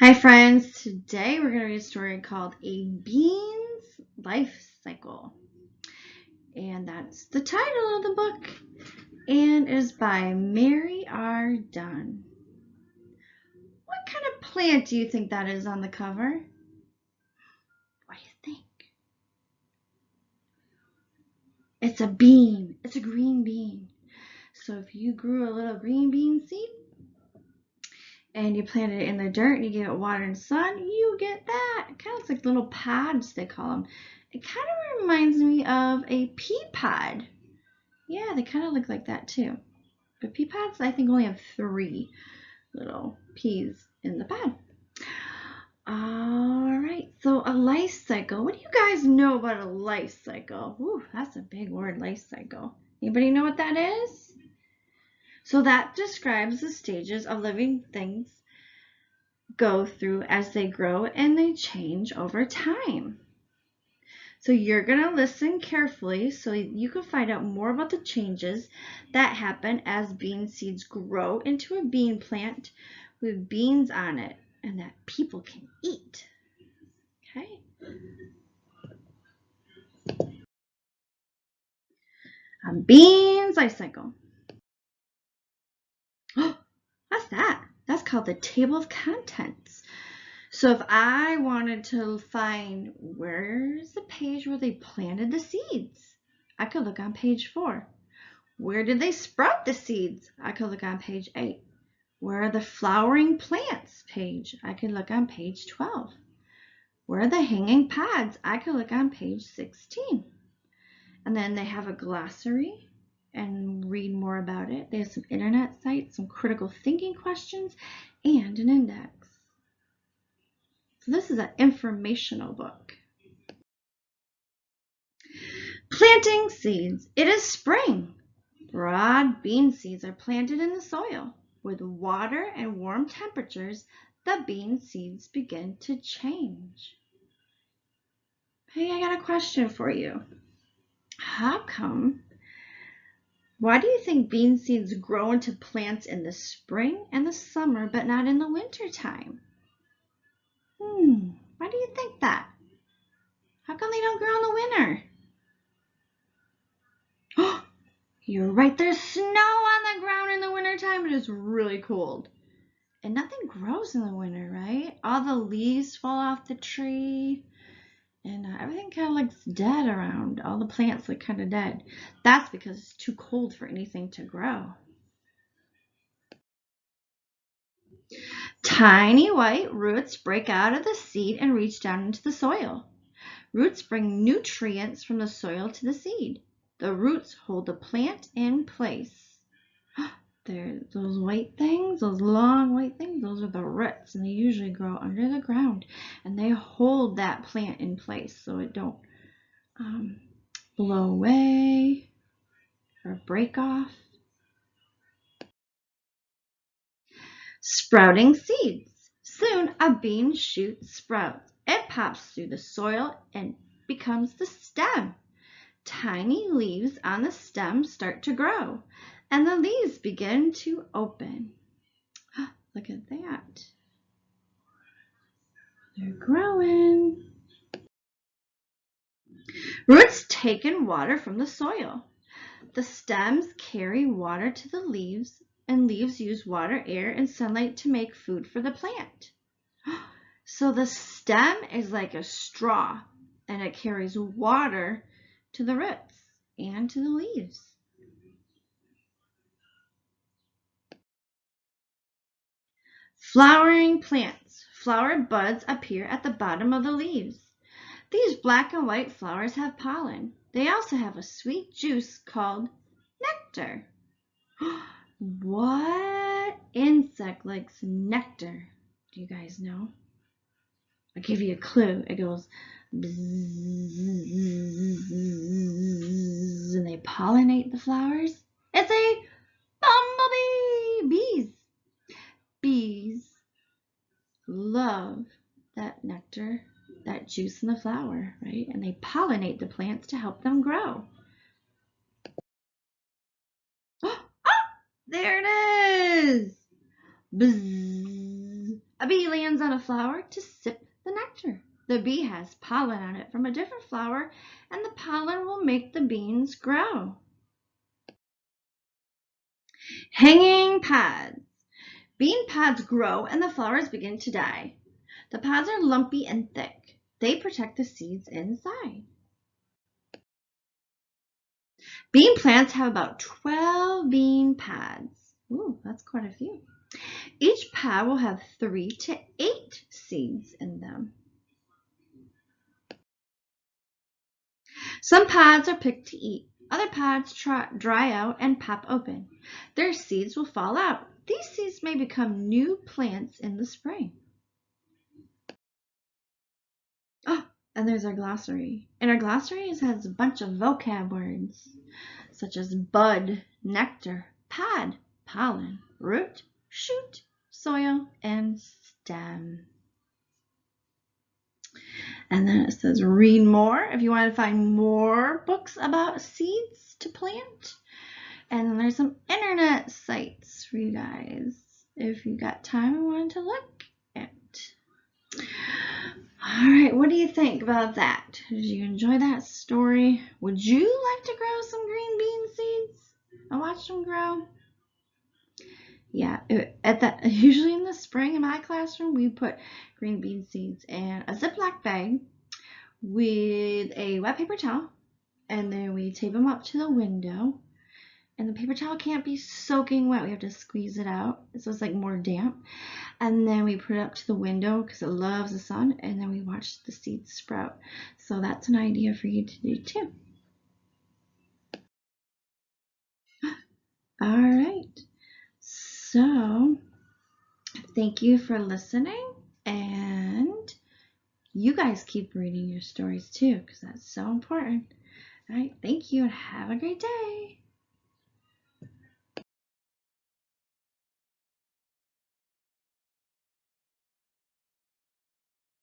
Hi friends, today we're going to read a story called A Bean's Life Cycle. And that's the title of the book and is by Mary R. Dunn. What kind of plant do you think that is on the cover? What do you think? It's a bean. It's a green bean. So if you grew a little green bean seed and you planted it in the dirt and you gave it water and sun, you get that. It kind of looks like little pods, they call them. It kind of reminds me of a pea pod. Yeah, they kind of look like that too. But pea pods, I think, only have 3 little peas in the pod. All right, so a life cycle. What do you guys know about a life cycle? Ooh, that's a big word, life cycle. Anybody know what that is? So that describes the stages of living things go through as they grow and they change over time. So you're going to listen carefully so you can find out more about the changes that happen as bean seeds grow into a bean plant with beans on it and that people can eat. Okay. A bean's life cycle. Oh, what's that? That's called the table of contents. So if I wanted to find where's the page where they planted the seeds, I could look on page 4. Where did they sprout the seeds? I could look on page 8. Where are the flowering plants page? I could look on page 12. Where are the hanging pods? I could look on page 16. And then they have a glossary and read more about it. They have some internet sites, some critical thinking questions, and an index. So this is an informational book. Planting seeds. It is spring. Broad bean seeds are planted in the soil. With water and warm temperatures, the bean seeds begin to change. Hey, I got a question for you. Why do you think bean seeds grow into plants in the spring and the summer, but not in the winter time? Why do you think that? How come they don't grow in the winter? Oh, you're right, there's snow on the ground in the wintertime. It is really cold. And nothing grows in the winter, right? All the leaves fall off the tree and everything kind of looks dead around. All the plants look kind of dead. That's because it's too cold for anything to grow. Tiny white roots break out of the seed and reach down into the soil. Roots bring nutrients from the soil to the seed. The roots hold the plant in place. Those white things, those long white things, those are the roots, and they usually grow under the ground, and they hold that plant in place so it don't blow away or break off. Sprouting seeds. Soon a bean shoot sprouts. It pops through the soil and becomes the stem. Tiny leaves on the stem start to grow, and the leaves begin to open. Look at that. They're growing. Roots take in water from the soil. The stems carry water to the leaves, and leaves use water, air, and sunlight to make food for the plant. So the stem is like a straw, and it carries water to the roots and to the leaves. Flowering plants. Flower buds appear at the bottom of the leaves. These black and white flowers have pollen. They also have a sweet juice called nectar. What insect likes nectar? Do you guys know? I'll give you a clue. It goes bzzz, and they pollinate the flowers. It's a bumblebee. Bees. Bees love that nectar, that juice in the flower, right? And they pollinate the plants to help them grow. Oh, there it is. Bzzz. A bee lands on a flower to sip the nectar. The bee has pollen on it from a different flower, and the pollen will make the beans grow. Hanging pods. Bean pods grow and the flowers begin to die. The pods are lumpy and thick. They protect the seeds inside. Bean plants have about 12 bean pods. Ooh, that's quite a few. Each pod will have 3 to 8 seeds in them. Some pods are picked to eat. Other pods dry out and pop open. Their seeds will fall out. These seeds may become new plants in the spring. Oh, and there's our glossary. And our glossary has a bunch of vocab words, such as bud, nectar, pod, pollen, root, shoot, soil, and stem. And then it says read more if you want to find more books about seeds to plant. And then there's some internet sites for you guys if you got time and wanted to look at. All right, what do you think about that? Did you enjoy that story? Would you like to grow some green bean seeds and watch them grow? Yeah, usually in the spring in my classroom, we put green bean seeds in a Ziploc bag with a wet paper towel, and then we tape them up to the window. And the paper towel can't be soaking wet. We have to squeeze it out so it's like more damp. And then we put it up to the window because it loves the sun, and then we watch the seeds sprout. So that's an idea for you to do too. All right. So thank you for listening, and you guys keep reading your stories too because that's so important. All right. Thank you and have a great day.